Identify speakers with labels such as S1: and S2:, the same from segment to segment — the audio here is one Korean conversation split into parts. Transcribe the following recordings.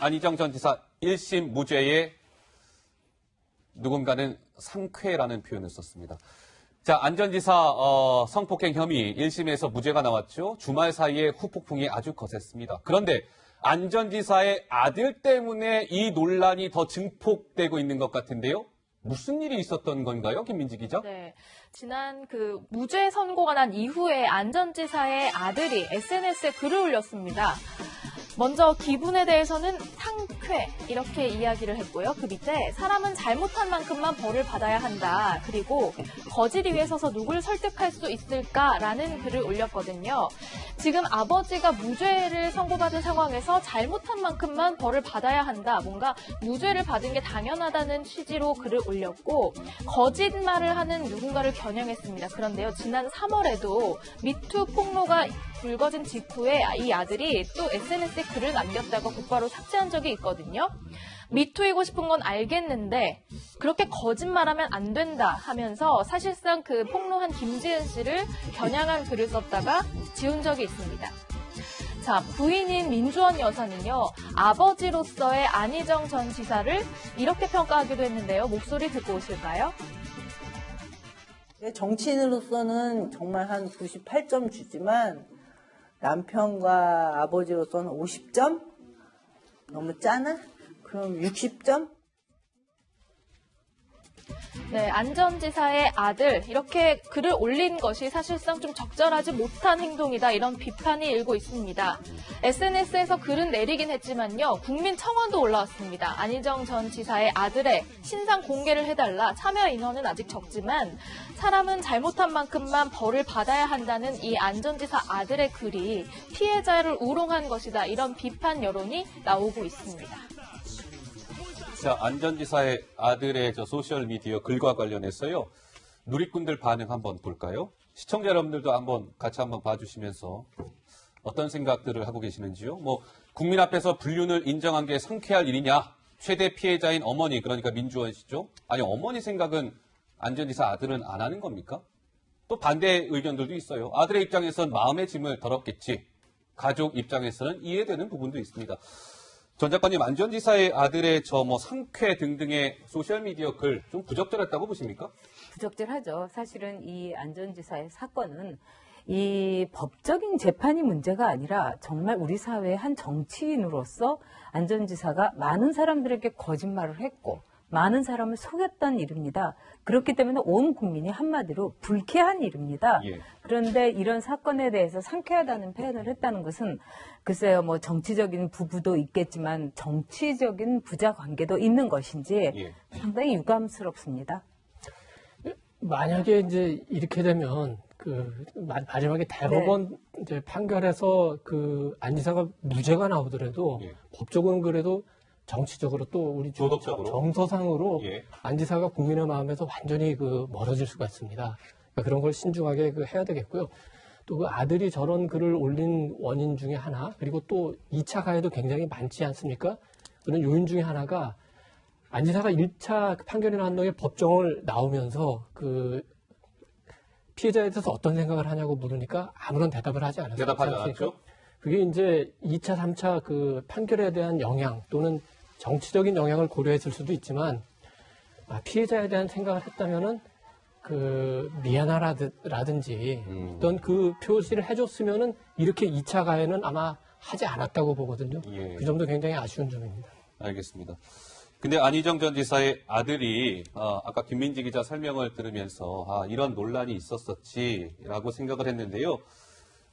S1: 안희정 전 지사 1심 무죄에 누군가는 상쾌라는 표현을 썼습니다. 자, 안 전 지사 성폭행 혐의 1심에서 무죄가 나왔죠. 주말 사이에 후폭풍이 아주 거셌습니다. 그런데 안 전 지사의 아들 때문에 이 논란이 더 증폭되고 있는 것 같은데요. 무슨 일이 있었던 건가요, 김민지 기자?
S2: 네, 지난 무죄 선고가 난 이후에 안 전 지사의 아들이 SNS에 글을 올렸습니다. 먼저 기분에 대해서는 상쾌 이렇게 이야기를 했고요. 그 밑에 사람은 잘못한 만큼만 벌을 받아야 한다. 그리고 거짓 위에 서서 누굴 설득할 수 있을까라는 글을 올렸거든요. 지금 아버지가 무죄를 선고받은 상황에서 잘못한 만큼만 벌을 받아야 한다. 뭔가 무죄를 받은 게 당연하다는 취지로 글을 올렸고 거짓말을 하는 누군가를 겨냥했습니다. 그런데요. 지난 3월에도 미투 폭로가 불거진 직후에 이 아들이 또 SNS에 글을 남겼다가 곧바로 삭제한 적이 있거든요. 미투이고 싶은 건 알겠는데 그렇게 거짓말하면 안 된다 하면서 사실상 그 폭로한 김지은 씨를 겨냥한 글을 썼다가 지운 적이 있습니다. 자, 부인인 민주원 여사는요. 아버지로서의 안희정 전 지사를 이렇게 평가하기도 했는데요. 목소리 듣고 오실까요?
S3: 정치인으로서는 정말 한 98점 주지만 남편과 아버지로서는 50점? 너무 짜나? 그럼 60점?
S2: 네, 안 전 지사의 아들 이렇게 글을 올린 것이 사실상 좀 적절하지 못한 행동이다 이런 비판이 일고 있습니다. SNS에서 글은 내리긴 했지만요. 국민청원도 올라왔습니다. 안희정 전 지사의 아들의 신상 공개를 해달라. 참여 인원은 아직 적지만 사람은 잘못한 만큼만 벌을 받아야 한다는 이 안 전 지사 아들의 글이 피해자를 우롱한 것이다. 이런 비판 여론이 나오고 있습니다.
S1: 자, 안 전 지사의 아들의 소셜미디어 글과 관련해서요. 누리꾼들 반응 한번 볼까요? 시청자 여러분들도 같이 한번 봐주시면서 어떤 생각들을 하고 계시는지요? 국민 앞에서 불륜을 인정한 게 상쾌할 일이냐? 최대 피해자인 어머니, 그러니까 민주원 씨죠? 아니, 어머니 생각은 안 전 지사 아들은 안 하는 겁니까? 또 반대 의견들도 있어요. 아들의 입장에선 마음의 짐을 덜었겠지. 가족 입장에서는 이해되는 부분도 있습니다. 전 작가님, 안 전 지사의 아들의 상쾌 등등의 소셜미디어 글 좀 부적절했다고 보십니까?
S4: 부적절하죠. 사실은 이 안 전 지사의 사건은 이 법적인 재판이 문제가 아니라 정말 우리 사회의 한 정치인으로서 안 전 지사가 많은 사람들에게 거짓말을 했고 많은 사람을 속였던 일입니다. 그렇기 때문에 온 국민이 한마디로 불쾌한 일입니다.
S1: 예.
S4: 그런데 이런 사건에 대해서 상쾌하다는 표현을 했다는 것은 글쎄요, 정치적인 부부도 있겠지만 정치적인 부자 관계도 있는 것인지
S1: 예.
S4: 상당히 유감스럽습니다.
S5: 만약에 이제 이렇게 되면 마지막에 대법원 이제 판결에서 안 지사가 무죄가 나오더라도
S1: 예.
S5: 법적으로는 그래도 정치적으로 또 우리
S1: 도덕적으로
S5: 정서상으로
S1: 예.
S5: 안 지사가 국민의 마음에서 완전히 멀어질 수가 있습니다. 그러니까 그런 걸 신중하게 해야 되겠고요. 또 그 아들이 저런 글을 올린 원인 중에 하나, 그리고 또 2차 가해도 굉장히 많지 않습니까? 그런 요인 중에 하나가 안 지사가 1차 판결이 난 다음에 법정을 나오면서 피해자에 대해서 어떤 생각을 하냐고 물으니까 아무런 대답을 하지 않았어요.
S1: 대답하지 않았죠?
S5: 그게 이제 2차, 3차 판결에 대한 영향 또는 정치적인 영향을 고려했을 수도 있지만 피해자에 대한 생각을 했다면은 미안하라든지 어떤 표시를 해줬으면은 이렇게 2차 가해는 아마 하지 않았다고 보거든요.
S1: 예.
S5: 그 점도 굉장히 아쉬운 점입니다.
S1: 알겠습니다. 근데 안희정 전 지사의 아들이 아까 김민지 기자 설명을 들으면서 이런 논란이 있었었지라고 생각을 했는데요.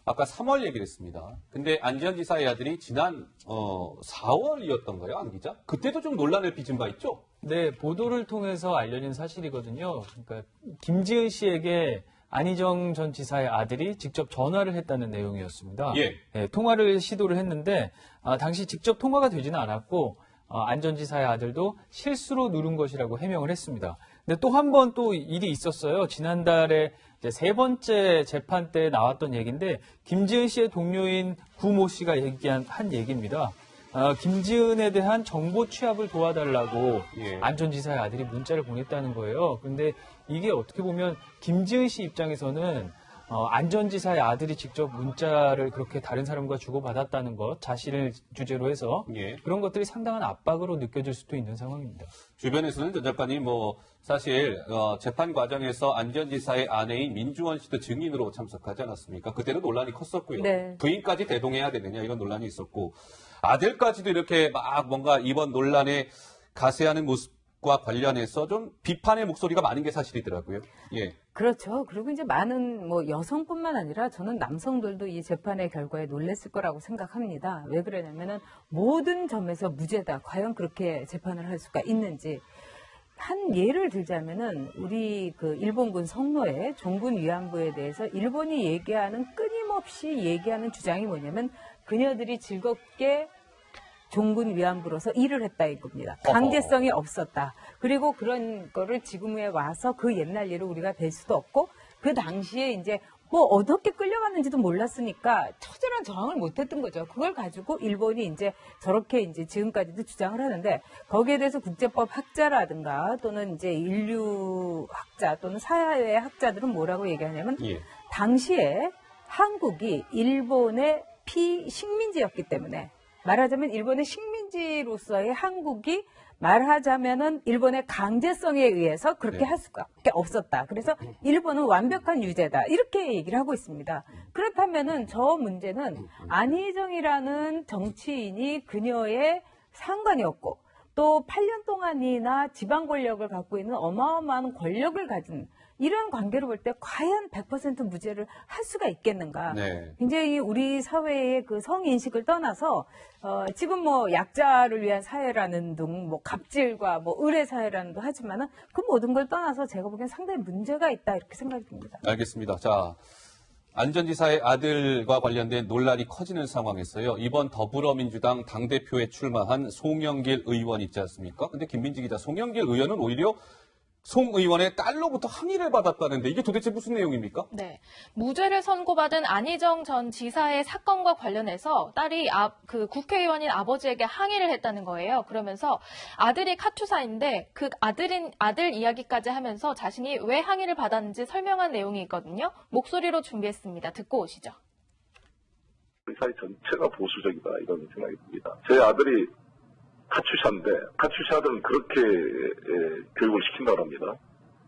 S1: 아까 3월 얘기를 했습니다. 근데 안 전 지사의 아들이 지난 4월이었던가요, 안 기자? 그때도 좀 논란을 빚은 바 있죠?
S6: 네, 보도를 통해서 알려진 사실이거든요. 그러니까 김지은 씨에게 안희정 전 지사의 아들이 직접 전화를 했다는 내용이었습니다.
S1: 예.
S6: 네, 통화를 시도를 했는데 당시 직접 통화가 되지는 않았고 안 전 지사의 아들도 실수로 누른 것이라고 해명을 했습니다. 근데 또 한 번 또 일이 있었어요. 지난달에 이제 세 번째 재판 때 나왔던 얘기인데 김지은 씨의 동료인 구모 씨가 한 얘기입니다. 김지은에 대한 정보 취합을 도와달라고
S1: 예.
S6: 안 전 지사의 아들이 문자를 보냈다는 거예요. 그런데 이게 어떻게 보면 김지은 씨 입장에서는 안전지사의 아들이 직접 문자를 그렇게 다른 사람과 주고받았다는 것, 자신을 주제로 해서
S1: 예.
S6: 그런 것들이 상당한 압박으로 느껴질 수도 있는 상황입니다.
S1: 주변에서는 전 작가님 사실 재판 과정에서 안전지사의 아내인 민주원 씨도 증인으로 참석하지 않았습니까? 그때는 논란이 컸었고요.
S4: 네.
S1: 부인까지 대동해야 되느냐 이런 논란이 있었고 아들까지도 이렇게 막 뭔가 이번 논란에 가세하는 모습과 관련해서 좀 비판의 목소리가 많은 게 사실이더라고요. 예.
S4: 그렇죠. 그리고 이제 많은 여성뿐만 아니라 저는 남성들도 이 재판의 결과에 놀랬을 거라고 생각합니다. 왜 그러냐면은 모든 점에서 무죄다. 과연 그렇게 재판을 할 수가 있는지. 한 예를 들자면은 우리 그 일본군 성노예 종군 위안부에 대해서 일본이 끊임없이 얘기하는 주장이 뭐냐면 그녀들이 즐겁게 종군 위안부로서 일을 했다 이겁니다. 강제성이 없었다. 그리고 그런 거를 지금에 와서 그 옛날 일을 우리가 댈 수도 없고 그 당시에 이제 어떻게 끌려갔는지도 몰랐으니까 처절한 저항을 못했던 거죠. 그걸 가지고 일본이 이제 저렇게 이제 지금까지도 주장을 하는데 거기에 대해서 국제법 학자라든가 또는 이제 인류학자 또는 사회 학자들은 뭐라고 얘기하냐면
S1: 예.
S4: 당시에 한국이 일본의 피식민지였기 때문에 말하자면 일본의 식민지로서의 한국이 말하자면은 일본의 강제성에 의해서 그렇게
S1: 네.
S4: 할 수밖에 없었다. 그래서 일본은 완벽한 유죄다. 이렇게 얘기를 하고 있습니다. 그렇다면은 저 문제는 안희정이라는 정치인이 그녀의 상관이었고 또 8년 동안이나 지방 권력을 갖고 있는 어마어마한 권력을 가진 이런 관계로 볼 때 과연 100% 무죄를 할 수가 있겠는가?
S1: 네.
S4: 굉장히 우리 사회의 그 성인식을 떠나서 지금 약자를 위한 사회라는 등 갑질과 의뢰 사회라는 등 하지만은 그 모든 걸 떠나서 제가 보기엔 상당히 문제가 있다 이렇게 생각이 듭니다.
S1: 알겠습니다. 자, 안전지사의 아들과 관련된 논란이 커지는 상황에서요. 이번 더불어민주당 당대표에 출마한 송영길 의원 있지 않습니까? 근데 김민지 기자, 송영길 의원은 오히려 송 의원의 딸로부터 항의를 받았다는데 이게 도대체 무슨 내용입니까?
S2: 네. 무죄를 선고받은 안희정 전 지사의 사건과 관련해서 딸이 그 국회의원인 아버지에게 항의를 했다는 거예요. 그러면서 아들이 카투사인데 그 아들 이야기까지 하면서 자신이 왜 항의를 받았는지 설명한 내용이 있거든요. 목소리로 준비했습니다. 듣고 오시죠.
S7: 우리 사회 전체가 보수적이다 이런 생각이 듭니다. 제 아들이 카투샤인데 카투샤들은 그렇게 교육을 시킨다고 합니다.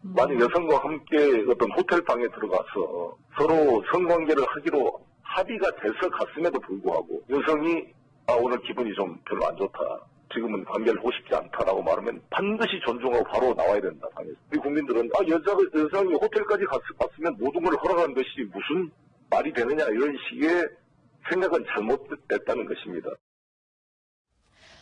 S7: 만약 여성과 함께 어떤 호텔방에 들어가서 서로 성관계를 하기로 합의가 돼서 갔음에도 불구하고 여성이 오늘 기분이 좀 별로 안 좋다. 지금은 관계를 하고 싶지 않다라고 말하면 반드시 존중하고 바로 나와야 된다. 당에서. 우리 국민들은 여성이 호텔까지 갔으면 모든 걸 허락하는 것이 무슨 말이 되느냐 이런 식의 생각은 잘못됐다는 것입니다.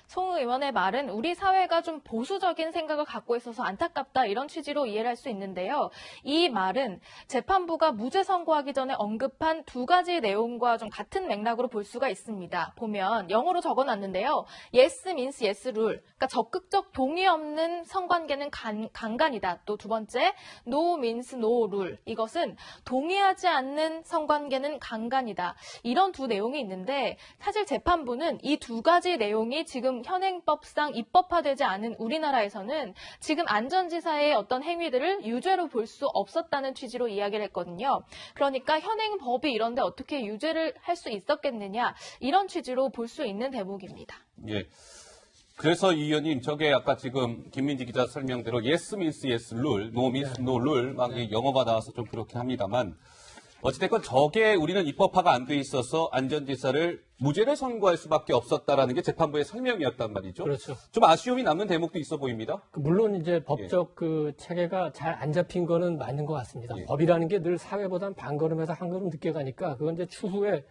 S2: 송 의원의 말은 우리 사회가 좀 보수적인 생각을 갖고 있어서 안타깝다 이런 취지로 이해를 할 수 있는데요. 이 말은 재판부가 무죄 선고하기 전에 언급한 두 가지 내용과 좀 같은 맥락으로 볼 수가 있습니다. 보면 영어로 적어놨는데요. Yes means yes rule. 그러니까 적극적 동의 없는 성관계는 강간이다. 또 두 번째 No means no rule. 이것은 동의하지 않는 성관계는 강간이다. 이런 두 내용이 있는데 사실 재판부는 이 두 가지 내용이 지금 현행법상 입법화되지 않은 우리나라에서는 지금 안전지사의 어떤 행위들을 유죄로 볼 수 없었다는 취지로 이야기를 했거든요. 그러니까 현행법이 이런데 어떻게 유죄를 할 수 있었겠느냐 이런 취지로 볼 수 있는 대목입니다.
S1: 예. 그래서 이 의원님 저게 아까 지금 김민지 기자 설명대로 yes means yes rule, no means no rule 막 영어가 나와서 좀 그렇게 합니다만 어찌됐건 저게 우리는 입법화가 안 돼 있어서 안전지사를 무죄를 선고할 수밖에 없었다라는 게 재판부의 설명이었단 말이죠.
S5: 그렇죠.
S1: 좀 아쉬움이 남는 대목도 있어 보입니다.
S5: 물론 이제 법적 그 체계가 잘 안 잡힌 거는 맞는 것 같습니다.
S1: 예.
S5: 법이라는 게 늘 사회보단 반걸음에서 한 걸음 늦게 가니까 그건 이제 추후에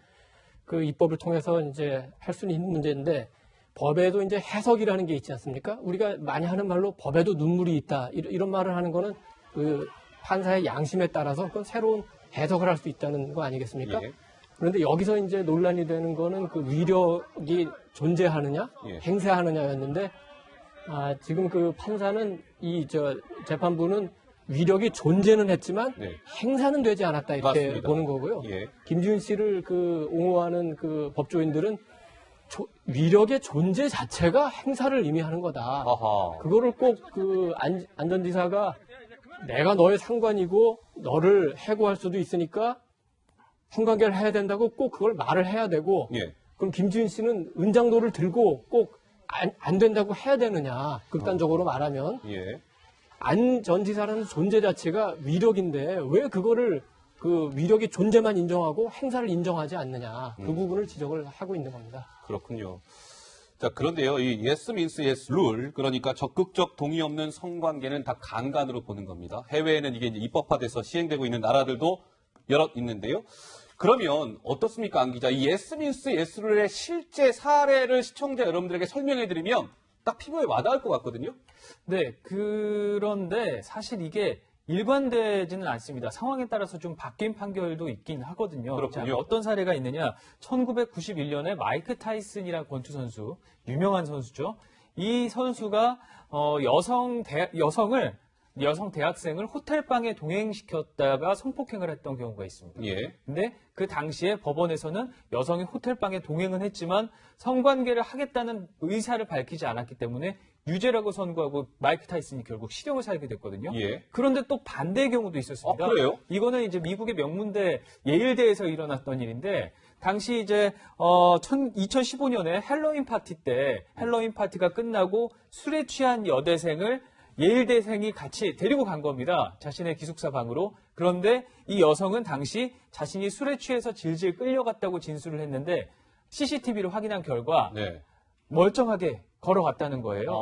S5: 그 입법을 통해서 이제 할 수는 있는 문제인데 법에도 이제 해석이라는 게 있지 않습니까? 우리가 많이 하는 말로 법에도 눈물이 있다 이런 말을 하는 거는 그 판사의 양심에 따라서 그건 새로운 해석을 할 수 있다는 거 아니겠습니까?
S1: 예.
S5: 그런데 여기서 이제 논란이 되는 거는 그 위력이 존재하느냐,
S1: 예.
S5: 행사하느냐였는데, 지금 그 판사는 재판부는 위력이 존재는 했지만
S1: 네.
S5: 행사는 되지 않았다 이렇게
S1: 맞습니다.
S5: 보는 거고요.
S1: 예.
S5: 김지훈 씨를 그 옹호하는 그 법조인들은 위력의 존재 자체가 행사를 의미하는 거다.
S1: 아하.
S5: 그거를 꼭 그 안전지사가 내가 너의 상관이고 너를 해고할 수도 있으니까 성관계를 해야 된다고 꼭 그걸 말을 해야 되고
S1: 예.
S5: 그럼 김지은 씨는 은장도를 들고 꼭 안 된다고 해야 되느냐. 극단적으로 말하면.
S1: 예.
S5: 안 전 지사라는 존재 자체가 위력인데 왜 그거를 그 위력의 존재만 인정하고 행사를 인정하지 않느냐. 그 부분을 지적을 하고 있는 겁니다.
S1: 그렇군요. 자, 그런데요, 이 yes means yes rule, 그러니까 적극적 동의 없는 성관계는 다 강간으로 보는 겁니다. 해외에는 이게 이제 입법화돼서 시행되고 있는 나라들도 여러 있는데요. 그러면 어떻습니까, 안 기자? 이 yes means yes rule의 실제 사례를 시청자 여러분들에게 설명해드리면 딱 피부에 와닿을 것 같거든요.
S6: 네, 그런데 사실 이게 일관되지는 않습니다. 상황에 따라서 좀 바뀐 판결도 있긴 하거든요.
S1: 그렇군요.
S6: 자, 어떤 사례가 있느냐? 1991년에 마이크 타이슨이라는 권투 선수, 유명한 선수죠. 이 선수가 여성 대학생을 호텔방에 동행시켰다가 성폭행을 했던 경우가 있습니다.
S1: 예.
S6: 근데 그 당시에 법원에서는 여성이 호텔방에 동행은 했지만 성관계를 하겠다는 의사를 밝히지 않았기 때문에 유죄라고 선고하고 마이크 타이슨이 결국 실형을 살게 됐거든요.
S1: 예.
S6: 그런데 또 반대의 경우도 있었습니다.
S1: 아, 그래요?
S6: 이거는 이제 미국의 명문대 예일대에서 일어났던 일인데 당시 이제 2015년에 헬로윈 파티가 끝나고 술에 취한 여대생을 예일대생이 같이 데리고 간 겁니다. 자신의 기숙사 방으로. 그런데 이 여성은 당시 자신이 술에 취해서 질질 끌려갔다고 진술을 했는데 CCTV를 확인한 결과
S1: 네.
S6: 멀쩡하게 걸어갔다는 거예요.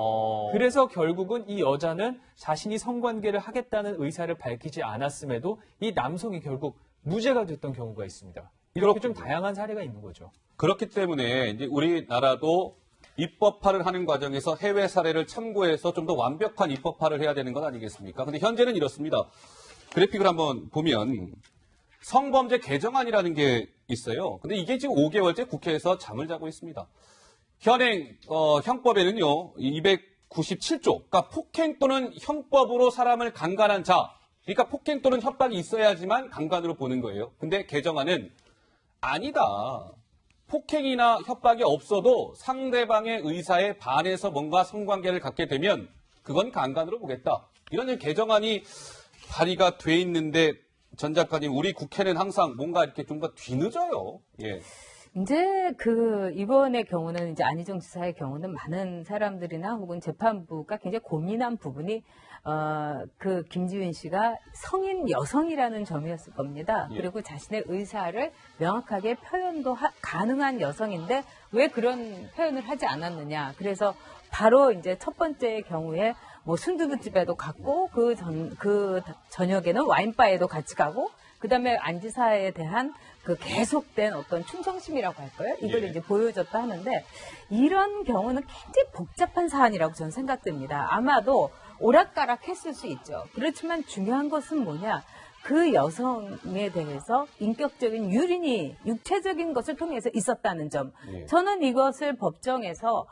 S6: 그래서 결국은 이 여자는 자신이 성관계를 하겠다는 의사를 밝히지 않았음에도 이 남성이 결국 무죄가 됐던 경우가 있습니다. 이렇게 좀 다양한 사례가 있는 거죠.
S1: 그렇기 때문에 이제 우리나라도 입법화를 하는 과정에서 해외 사례를 참고해서 좀 더 완벽한 입법화를 해야 되는 것 아니겠습니까? 근데 현재는 이렇습니다. 그래픽을 한번 보면 성범죄 개정안이라는 게 있어요. 근데 이게 지금 5개월째 국회에서 잠을 자고 있습니다. 현행 형법에는요, 297조, 그러니까 폭행 또는 형법으로 사람을 강간한 자, 그러니까 폭행 또는 협박이 있어야지만 강간으로 보는 거예요. 근데 개정안은 아니다. 폭행이나 협박이 없어도 상대방의 의사에 반해서 뭔가 성관계를 갖게 되면 그건 강간으로 보겠다. 이런 개정안이 발의가 돼 있는데 전 작가님, 우리 국회는 항상 뭔가 이렇게 좀 더 뒤늦어요. 예.
S4: 이제 이번의 경우는 이제 안희정 지사의 경우는 많은 사람들이나 혹은 재판부가 굉장히 고민한 부분이 김지은 씨가 성인 여성이라는 점이었을 겁니다.
S1: 예.
S4: 그리고 자신의 의사를 명확하게 표현도 가능한 여성인데 왜 그런 표현을 하지 않았느냐. 그래서 바로 이제 첫 번째 경우에 뭐 순두부집에도 갔고 그 저녁에는 와인바에도 같이 가고 그다음에 안 지사에 대한 그 계속된 어떤 충성심이라고 할까요? 이걸
S1: 예.
S4: 이제 보여줬다 하는데 이런 경우는 굉장히 복잡한 사안이라고 저는 생각됩니다. 아마도 오락가락 했을 수 있죠. 그렇지만 중요한 것은 뭐냐? 그 여성에 대해서 인격적인 유린이 육체적인 것을 통해서 있었다는 점.
S1: 예.
S4: 저는 이것을 법정에서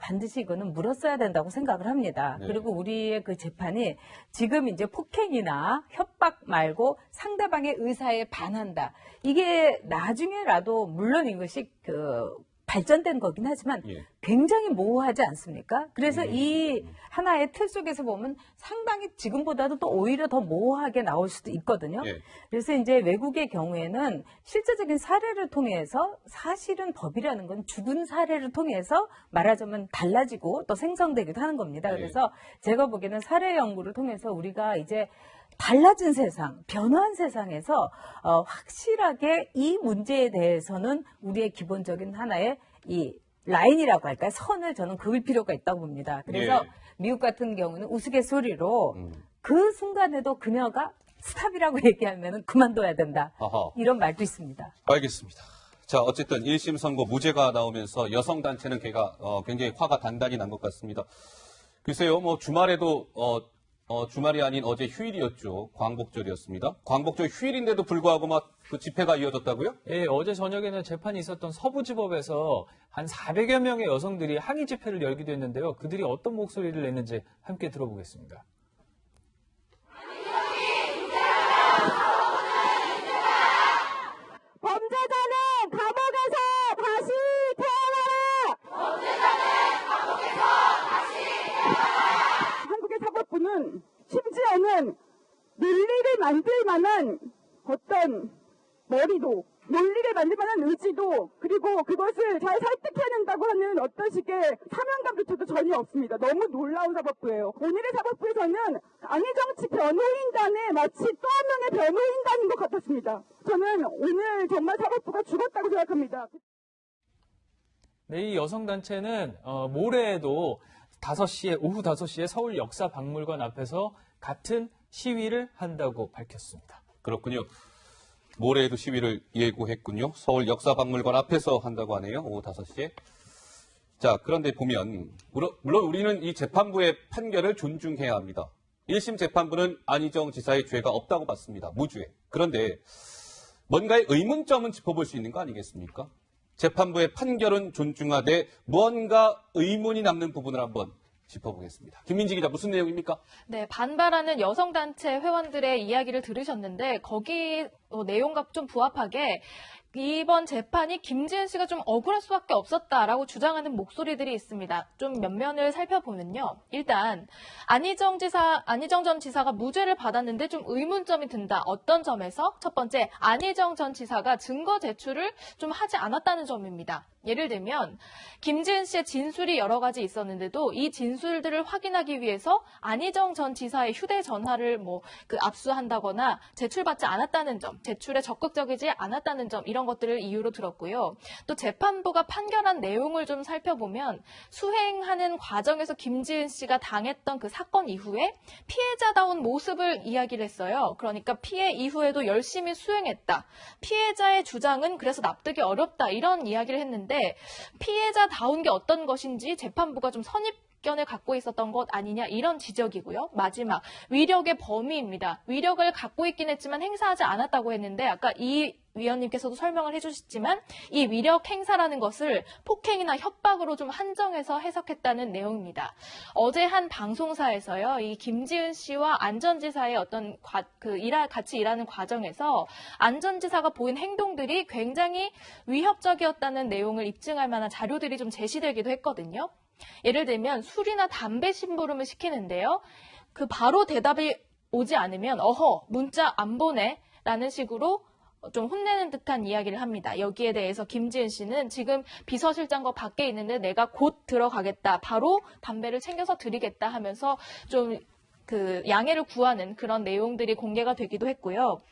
S4: 반드시 이거는 물었어야 된다고 생각을 합니다.
S1: 네.
S4: 그리고 우리의 그 재판이 지금 이제 폭행이나 협박 말고 상대방의 의사에 반한다. 이게 나중에라도 물론 이것이 발전된 거긴 하지만
S1: 예.
S4: 굉장히 모호하지 않습니까? 그래서 이 하나의 틀 속에서 보면 상당히 지금보다도 또 오히려 더 모호하게 나올 수도 있거든요.
S1: 예.
S4: 그래서 이제 외국의 경우에는 실제적인 사례를 통해서 사실은 법이라는 건 죽은 사례를 통해서 말하자면 달라지고 또 생성되기도 하는 겁니다.
S1: 예.
S4: 그래서 제가 보기에는 사례 연구를 통해서 우리가 이제 달라진 세상, 변화한 세상에서 확실하게 이 문제에 대해서는 우리의 기본적인 하나의 이 라인이라고 할까요? 선을 저는 그을 필요가 있다고 봅니다. 그래서
S1: 예.
S4: 미국 같은 경우는 우스갯소리로 그 순간에도 그녀가 스탑이라고 얘기하면 그만둬야 된다.
S1: 아하.
S4: 이런 말도 있습니다.
S1: 알겠습니다. 자, 어쨌든 1심 선고 무죄가 나오면서 여성단체는 굉장히 화가 단단히 난 것 같습니다. 글쎄요, 뭐 주말에도 주말이 아닌 어제 휴일이었죠. 광복절이었습니다. 광복절 휴일인데도 불구하고 막 그 집회가 이어졌다고요?
S6: 예, 어제 저녁에는 재판이 있었던 서부지법에서 한 400여 명의 여성들이 항의 집회를 열기도 했는데요. 그들이 어떤 목소리를 냈는지 함께 들어보겠습니다.
S8: 범죄자는 감옥에서 다시 태어나라! 범죄자는 감옥에서 다시 태어나라! 한국의 사법부는 심지어는 논리를 만들 만한 어떤 머리도 하고 그리고 그것을 잘 설득해낸다고 하는 어떤 식의 사명감조차도 전혀 없습니다. 너무 놀라운 사법부예요. 오늘의 사법부에서는 안희정치 변호인단에 마치 또 한 명의 변호인단인 것 같았습니다. 저는 오늘 정말 사법부가 죽었다고 생각합니다.
S6: 네, 이 여성단체는 모레에도 오후 5시에 서울 역사박물관 앞에서 같은 시위를 한다고 밝혔습니다.
S1: 그렇군요. 모레에도 시위를 예고했군요. 서울 역사박물관 앞에서 한다고 하네요. 오후 5시에. 자, 그런데 보면 물론 우리는 이 재판부의 판결을 존중해야 합니다. 1심 재판부는 안희정 지사의 죄가 없다고 봤습니다. 무죄. 그런데 뭔가의 의문점은 짚어볼 수 있는 거 아니겠습니까? 재판부의 판결은 존중하되 무언가 의문이 남는 부분을 한번 짚어보겠습니다. 김민지 기자, 무슨 내용입니까?
S2: 네, 반발하는 여성단체 회원들의 이야기를 들으셨는데 거기 내용과 좀 부합하게 이번 재판이 김지은 씨가 좀 억울할 수밖에 없었다라고 주장하는 목소리들이 있습니다. 좀 면면을 살펴보면요. 일단 안희정 전 지사가 무죄를 받았는데 좀 의문점이 든다. 어떤 점에서? 첫 번째, 안희정 전 지사가 증거 제출을 좀 하지 않았다는 점입니다. 예를 들면 김지은 씨의 진술이 여러 가지 있었는데도 이 진술들을 확인하기 위해서 안희정 전 지사의 휴대전화를 압수한다거나 제출받지 않았다는 점, 제출에 적극적이지 않았다는 점, 이런 것들을 이유로 들었고요. 또 재판부가 판결한 내용을 좀 살펴보면 수행하는 과정에서 김지은 씨가 당했던 그 사건 이후에 피해자다운 모습을 이야기를 했어요. 그러니까 피해 이후에도 열심히 수행했다. 피해자의 주장은 그래서 납득이 어렵다. 이런 이야기를 했는데 피해자다운 게 어떤 것인지 재판부가 좀 선입견을 갖고 있었던 것 아니냐, 이런 지적이고요. 마지막, 위력의 범위입니다. 위력을 갖고 있긴 했지만 행사하지 않았다고 했는데 아까 이 위원님께서도 설명을 해주셨지만 이 위력 행사라는 것을 폭행이나 협박으로 좀 한정해서 해석했다는 내용입니다. 어제 한 방송사에서요, 이 김지은 씨와 안 전 지사의 어떤 같이 일하는 과정에서 안 전 지사가 보인 행동들이 굉장히 위협적이었다는 내용을 입증할 만한 자료들이 좀 제시되기도 했거든요. 예를 들면 술이나 담배 심부름을 시키는데요. 바로 대답이 오지 않으면 어허, 문자 안 보내 라는 식으로 좀 혼내는 듯한 이야기를 합니다. 여기에 대해서 김지은 씨는 지금 비서실장과 밖에 있는데 내가 곧 들어가겠다. 바로 담배를 챙겨서 드리겠다 하면서 좀 양해를 구하는 그런 내용들이 공개가 되기도 했고요.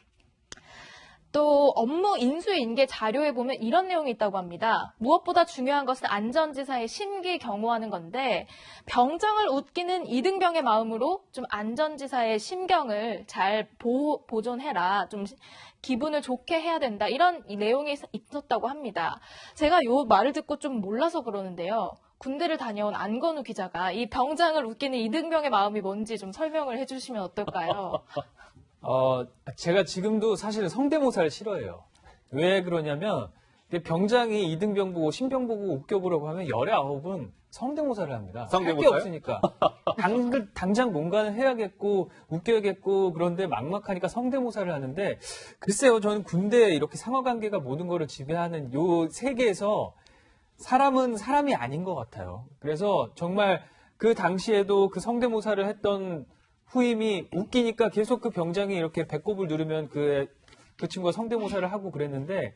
S2: 또 업무 인수인계 자료에 보면 이런 내용이 있다고 합니다. 무엇보다 중요한 것은 안 전 지사의 심기 경호하는 건데 병장을 웃기는 이등병의 마음으로 좀 안 전 지사의 심경을 잘 보존해라. 좀 기분을 좋게 해야 된다. 이런 내용이 있었다고 합니다. 제가 이 말을 듣고 좀 몰라서 그러는데요. 군대를 다녀온 안건우 기자가 이 병장을 웃기는 이등병의 마음이 뭔지 좀 설명을 해주시면 어떨까요?
S6: 제가 지금도 사실은 성대모사를 싫어해요. 왜 그러냐면 병장이 이등병 보고 신병 보고 웃겨보려고 하면 열의 아홉은 성대모사를 합니다. 할 게 없으니까. 당장 뭔가는 해야겠고 웃겨야겠고 그런데 막막하니까 성대모사를 하는데 글쎄요, 저는 군대 이렇게 상하관계가 모든 거를 지배하는 요 세계에서 사람은 사람이 아닌 것 같아요. 그래서 정말 그 당시에도 그 성대모사를 했던 후임이 웃기니까 계속 그 병장이 이렇게 배꼽을 누르면 그 친구가 성대모사를 하고 그랬는데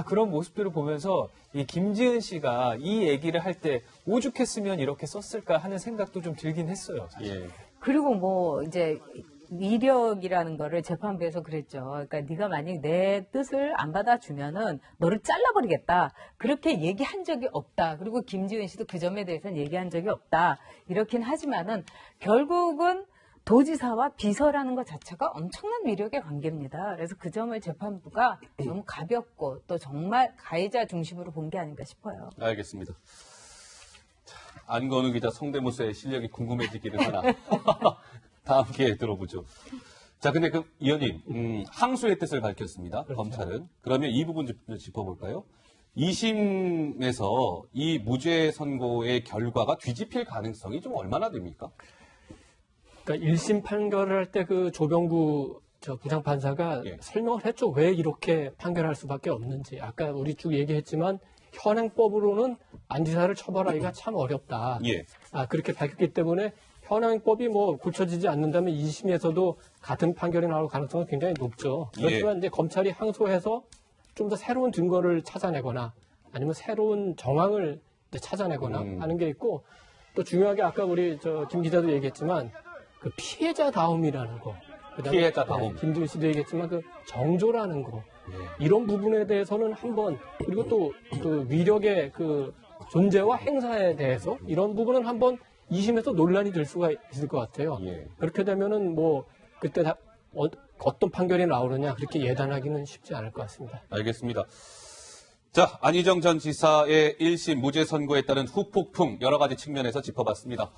S6: 그런 모습들을 보면서 이 김지은 씨가 이 얘기를 할 때 오죽했으면 이렇게 썼을까 하는 생각도 좀 들긴 했어요. 사실.
S1: 예.
S4: 그리고 이제 위력이라는 거를 재판부에서 그랬죠. 그러니까 네가 만약 내 뜻을 안 받아주면은 너를 잘라버리겠다. 그렇게 얘기한 적이 없다. 그리고 김지은 씨도 그 점에 대해서는 얘기한 적이 없다. 이렇긴 하지만은 결국은 도지사와 비서라는 것 자체가 엄청난 위력의 관계입니다. 그래서 그 점을 재판부가 너무 가볍고 또 정말 가해자 중심으로 본 게 아닌가 싶어요.
S1: 알겠습니다. 안건우 기자 성대모사의 실력이 궁금해지기는 하나. 다음 기회에 들어보죠. 자, 근데 의원님, 항소의 뜻을 밝혔습니다. 그렇죠. 검찰은. 그러면 이 부분 좀 짚어볼까요? 2심에서 이 무죄 선고의 결과가 뒤집힐 가능성이 좀 얼마나 됩니까?
S5: 그러니까 1심 판결을 할 때 조병구 부장판사가 설명을 했죠. 왜 이렇게 판결할 수밖에 없는지. 아까 우리 쭉 얘기했지만 현행법으로는 안 지사를 처벌하기가 참 어렵다.
S1: 예.
S5: 그렇게 밝혔기 때문에 현행법이 고쳐지지 않는다면 2심에서도 같은 판결이 나올 가능성은 굉장히 높죠. 그렇지만 이제 검찰이 항소해서 좀 더 새로운 증거를 찾아내거나 아니면 새로운 정황을 이제 찾아내거나 하는 게 있고 또 중요하게 아까 우리 김 기자도 얘기했지만 그 피해자다움이라는 거. 그다음에
S1: 피해자다움.
S5: 김준 씨도 얘기했지만 그 정조라는 거. 이런 부분에 대해서는 한번 그리고 또 그 위력의 그 존재와 행사에 대해서 이런 부분은 한번 2심에서 논란이 될 수가 있을 것 같아요.
S1: 예.
S5: 그렇게 되면은 뭐 그때 어떤 판결이 나오느냐 그렇게 예단하기는 쉽지 않을 것 같습니다.
S1: 알겠습니다. 자, 안희정 전 지사의 1심 무죄 선고에 따른 후폭풍 여러 가지 측면에서 짚어봤습니다.